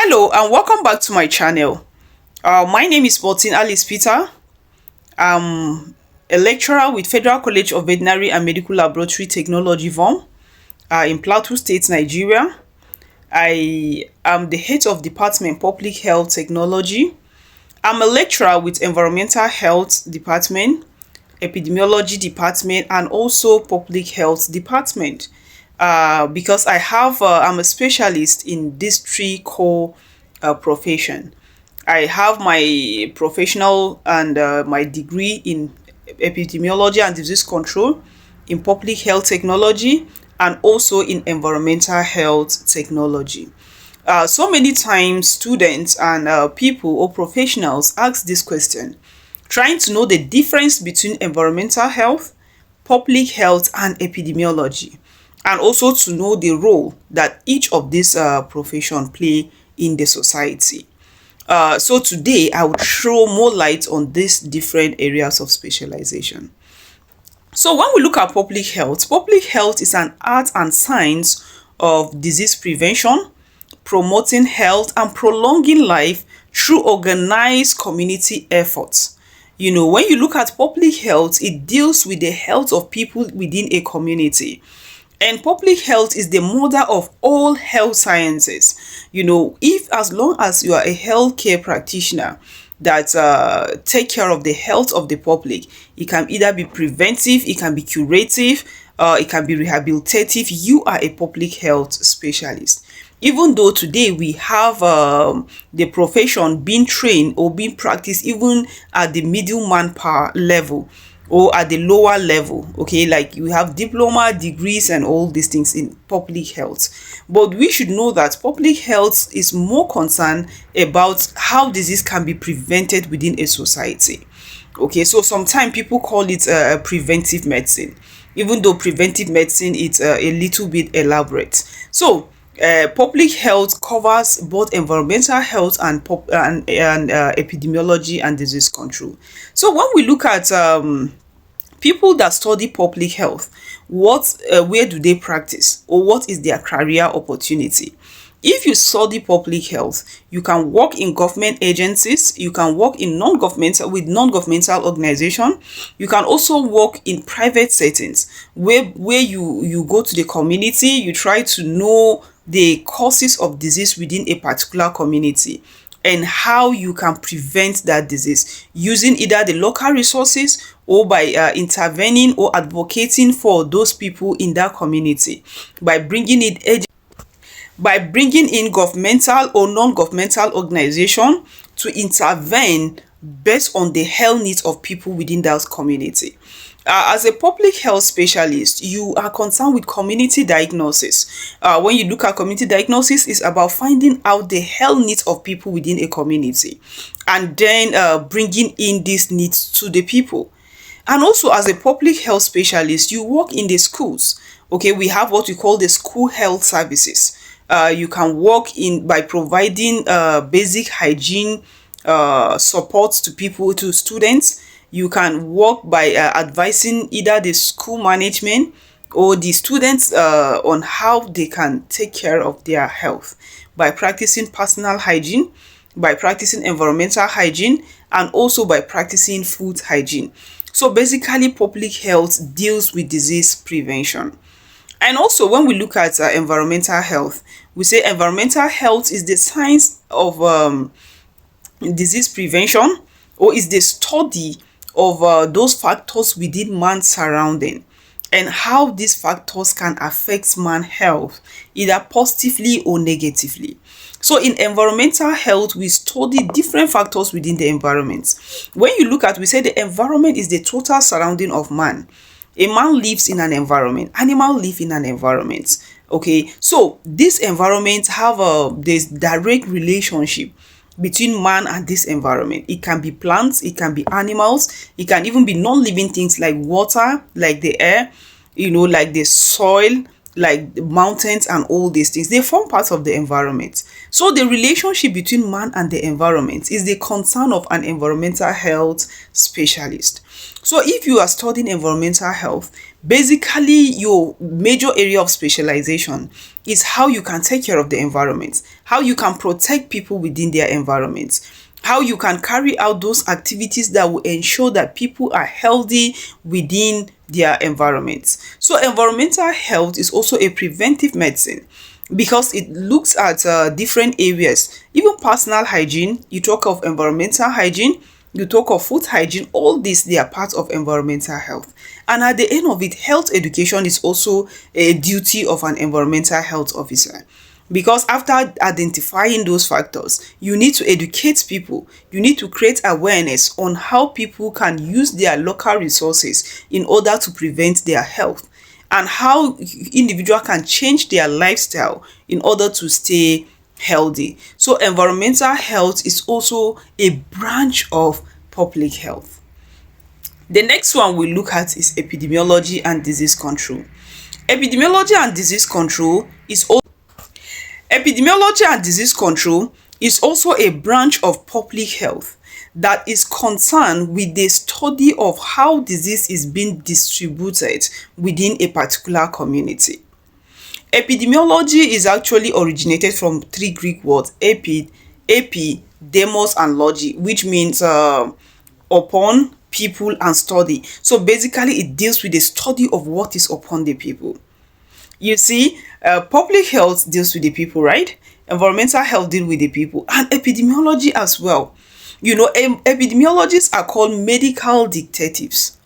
Hello and welcome back to my channel. My name is Martin Alice Peter. I'm a lecturer with Federal College of Veterinary and Medical Laboratory Technology VOM in Plateau State, Nigeria. I am the head of Department Public Health Technology. I'm a lecturer with Environmental Health Department, Epidemiology Department, and also Public Health Department. Because I'm a specialist in these three core profession. I have my professional and my degree in epidemiology and disease control, in public health technology, and also in environmental health technology. So many times students and people or professionals ask this question, trying to know the difference between environmental health, public health, and epidemiology, and also to know the role that each of these profession play in the society. So today I will throw more light on these different areas of specialization. So when we look at public health is an art and science of disease prevention, promoting health and prolonging life through organized community efforts. When you look at public health, it deals with the health of people within a community. And public health is the mother of all health sciences. If as long as you are a healthcare practitioner that take care of the health of the public, it can either be preventive, it can be curative, it can be rehabilitative. You are a public health specialist. Even though today we have the profession being trained or being practiced even at the middleman power level or at the lower level, okay, like you have diploma degrees and all these things in public health, but we should know that public health is more concerned about how disease can be prevented within a society. Okay, so sometimes people call it preventive medicine, even though preventive medicine is a little bit elaborate. So public health covers both environmental health and epidemiology and disease control. So when we look at people that study public health, where do they practice, or what is their career opportunity? If you study public health, you can work in government agencies, you can work in non-governmental organization, you can also work in private settings where you go to the community, you try to know the causes of disease within a particular community and how you can prevent that disease using either the local resources or by intervening or advocating for those people in that community by bringing in governmental or non-governmental organization to intervene based on the health needs of people within that community. As a public health specialist, you are concerned with community diagnosis. When you look at community diagnosis, it's about finding out the health needs of people within a community and then bringing in these needs to the people. And also as a public health specialist, you work in the schools. Okay, we have what we call the school health services. You can work in by providing basic hygiene support to people, to students. You can work by advising either the school management or the students on how they can take care of their health by practicing personal hygiene, by practicing environmental hygiene, and also by practicing food hygiene. So basically, public health deals with disease prevention. And also, when we look at environmental health, we say environmental health is the science of disease prevention, or is the study of those factors within man's surrounding and how these factors can affect man's health either positively or negatively. So in environmental health, we study different factors within the environment. When you look at, we say the environment is the total surrounding of man. A man lives in an environment, animals live in an environment. Okay, so this environment have this direct relationship between man and this environment. It can be plants, it can be animals, it can even be non-living things like water, like the air, like the soil, like the mountains, and all these things. They form part of the environment. So the relationship between man and the environment is the concern of an environmental health specialist. So if you are studying environmental health, Basically, your major area of specialization is how you can take care of the environment, how you can protect people within their environment, how you can carry out those activities that will ensure that people are healthy within their environment. So environmental health is also a preventive medicine because it looks at different areas, even personal hygiene. You talk of environmental hygiene, you talk of food hygiene, all these, they are part of environmental health. And at the end of it, health education is also a duty of an environmental health officer, because after identifying those factors, you need to educate people, you need to create awareness on how people can use their local resources in order to prevent their health, and how individual can change their lifestyle in order to stay healthy. So environmental health is also a branch of public health. The next one we look at is epidemiology and disease control. Epidemiology and disease control is also Epidemiology and disease control is also a branch of public health that is concerned with the study of how disease is being distributed within a particular community. Epidemiology is actually originated from three Greek words: demos, and logy, which means upon, people, and study. So basically, it deals with the study of what is upon the people. You see, public health deals with the people, right? Environmental health deals with the people, and epidemiology as well. Epidemiologists are called medical detectives,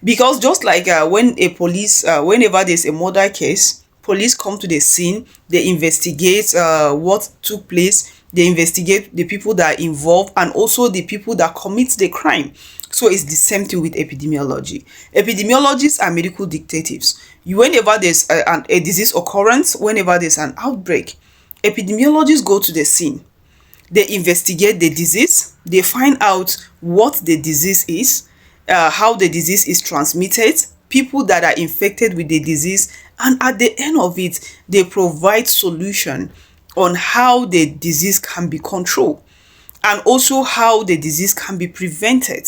because just like when a police, whenever there's a murder case, police come to the scene, they investigate what took place, they investigate the people that are involved and also the people that commit the crime. So it's the same thing with epidemiology. Epidemiologists are medical detectives. Whenever there's a disease occurrence, whenever there's an outbreak, epidemiologists go to the scene. They investigate the disease, they find out what the disease is, how the disease is transmitted, people that are infected with the disease, and at the end of it, they provide solution on how the disease can be controlled, and also how the disease can be prevented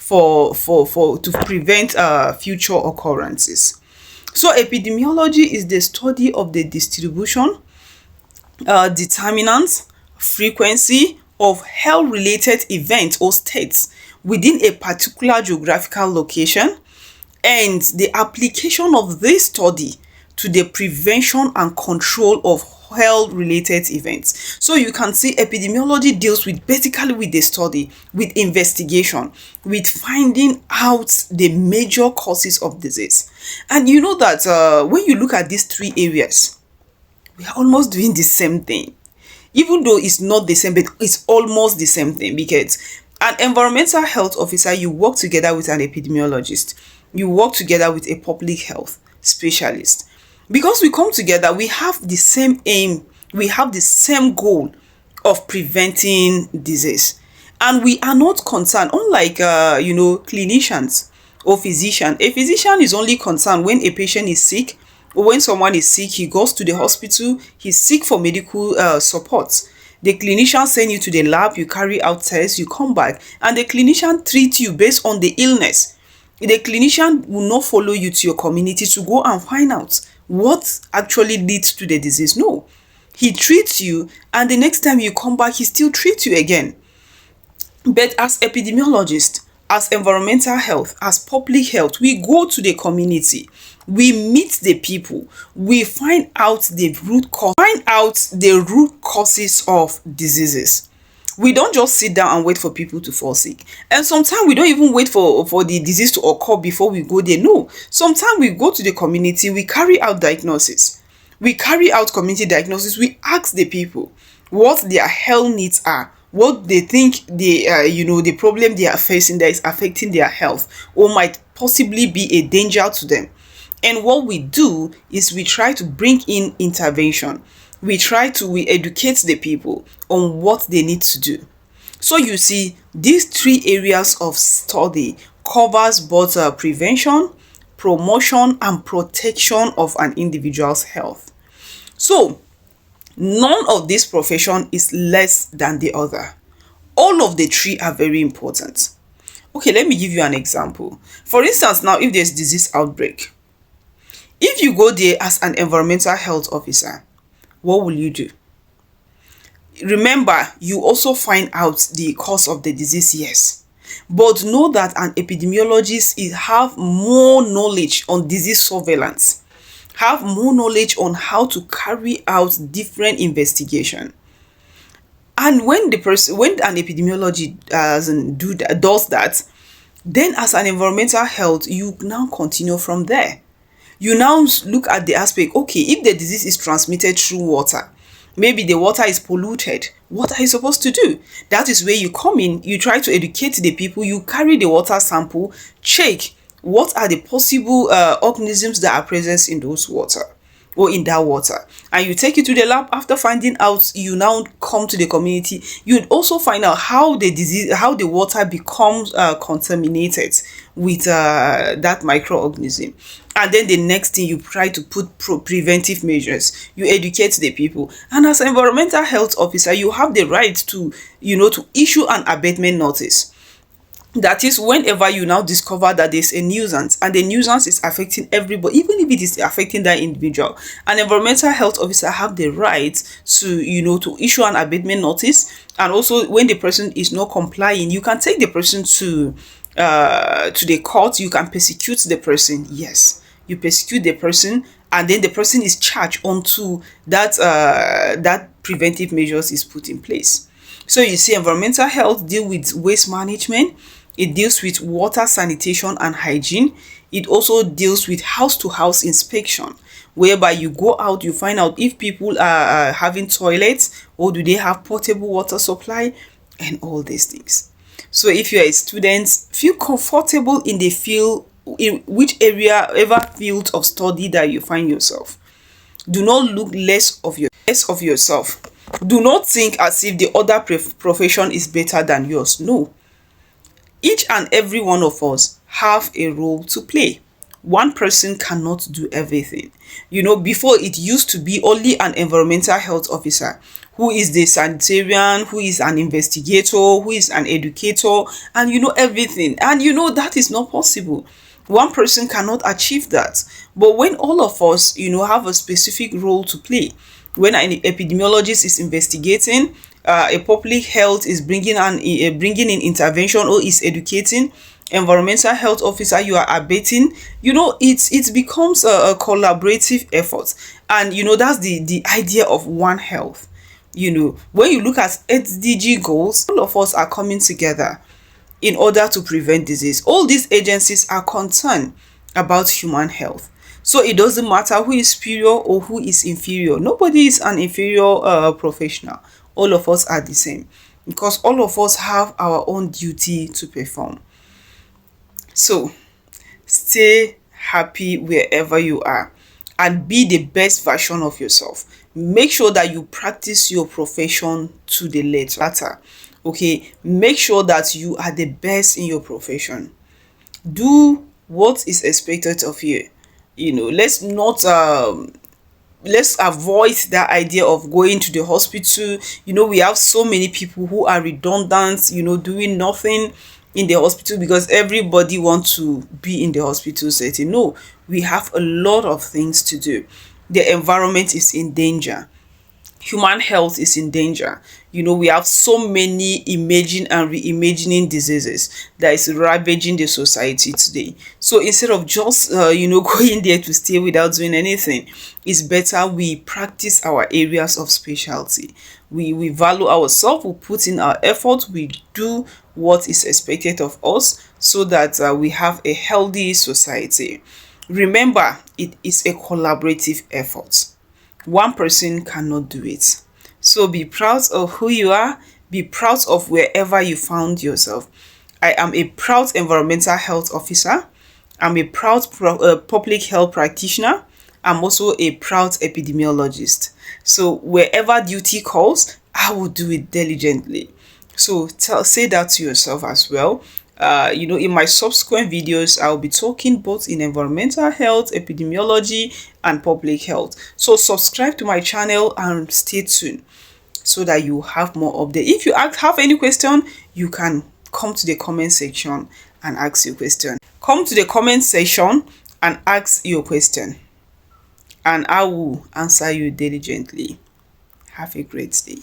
to prevent future occurrences. So epidemiology is the study of the distribution, determinants, frequency of health-related events or states within a particular geographical location, and the application of this study to the prevention and control of health-related events. So you can see epidemiology deals with basically with the study, with investigation, with finding out the major causes of disease. And you know that when you look at these three areas, we are almost doing the same thing, even though it's not the same, but it's almost the same thing, because an environmental health officer, you work together with an epidemiologist, you work together with a public health specialist. Because we come together, we have the same aim, we have the same goal of preventing disease, and we are not concerned, unlike clinicians or physician. A physician is only concerned when a patient is sick, or when someone is sick, he goes to the hospital, he's sick for medical support. The clinician send you to the lab, you carry out tests, you come back, and the clinician treats you based on the illness. The clinician will not follow you to your community to go and find out what actually leads to the disease. No, he treats you, and the next time you come back, he still treats you again. But as epidemiologists, as environmental health, as public health, we go to the community, we meet the people, we find out the root causes of diseases. We don't just sit down and wait for people to fall sick. And sometimes we don't even wait for the disease to occur before we go there. No, sometimes we go to the community, we carry out diagnosis. We carry out community diagnosis. We ask the people what their health needs are, what they think the problem they are facing that is affecting their health or might possibly be a danger to them. And what we do is we try to bring in intervention. We educate the people on what they need to do. So you see, these three areas of study covers both prevention, promotion, and protection of an individual's health. So none of this profession is less than the other. All of the three are very important. Okay, let me give you an example. For instance, now if there's disease outbreak, If you go there as an environmental health officer, what will you do? Remember, you also find out the cause of the disease, yes. But know that an epidemiologist is have more knowledge on disease surveillance, have more knowledge on how to carry out different investigation. And when an epidemiology does that, then as an environmental health, you now continue from there. You now look at the aspect, okay, if the disease is transmitted through water, maybe the water is polluted, what are you supposed to do? That is where you come in, you try to educate the people, you carry the water sample, check what are the possible organisms that are present in those water or in that water, and you take it to the lab. After finding out, you now come to the community, you also find out how the water becomes contaminated with that microorganism. And then the next thing, you try to put preventive measures, you educate the people. And as an environmental health officer, you have the right to to issue an abatement notice. That is, whenever you now discover that there's a nuisance and the nuisance is affecting everybody, even if it is affecting that individual, an environmental health officer have the right to to issue an abatement notice. And also, when the person is not complying, you can take the person to the court. You can persecute the person. Yes, you persecute the person, and then the person is charged until that preventive measures is put in place. So you see, environmental health deal with waste management. It deals with water, sanitation, and hygiene. It also deals with house-to-house inspection, whereby you go out, you find out if people are having toilets, or do they have portable water supply, and all these things. So if you are a student, feel comfortable in the field, in which area, ever field of study that you find yourself. Do not look less of yourself. Do not think as if the other profession is better than yours. No. Each and every one of us have a role to play. One person cannot do everything. Before, it used to be only an environmental health officer who is the sanitarian, who is an investigator, who is an educator, and everything. And that is not possible. One person cannot achieve that. But when all of us, have a specific role to play, when an epidemiologist is investigating, a public health is bringing in intervention or is educating, environmental health officer, you are abating, it becomes a collaborative effort. And that's the idea of One Health. When you look at SDG goals, all of us are coming together in order to prevent disease. All these agencies are concerned about human health. So it doesn't matter who is superior or who is inferior. Nobody is an inferior professional. All of us are the same, because all of us have our own duty to perform. So stay happy wherever you are and be the best version of yourself. Make sure that you practice your profession to the letter. Okay, make sure that you are the best in your profession. Do what is expected of you. Let's not let's avoid that idea of going to the hospital. We have so many people who are redundant, doing nothing in the hospital because everybody wants to be in the hospital setting. No, we have a lot of things to do. The environment is in danger. Human health is in danger. We have so many emerging and reimagining diseases that is ravaging the society today. So instead of just going there to stay without doing anything, it's better we practice our areas of specialty. We value ourselves, we put in our effort, we do what is expected of us, so that we have a healthy society. Remember, it is a collaborative effort. One person cannot do it. So be proud of who you are. Be proud of wherever you found yourself. I am a proud environmental health officer. I'm a proud public health practitioner. I'm also a proud epidemiologist. So wherever duty calls, I will do it diligently. So say that to yourself as well. In my subsequent videos, I'll be talking both in environmental health, epidemiology, and public health. So subscribe to my channel and stay tuned so that you have more updates. If you have any question, you can come to the comment section and ask your question. Come to the comment section and ask your question. and I will answer you diligently. Have a great day.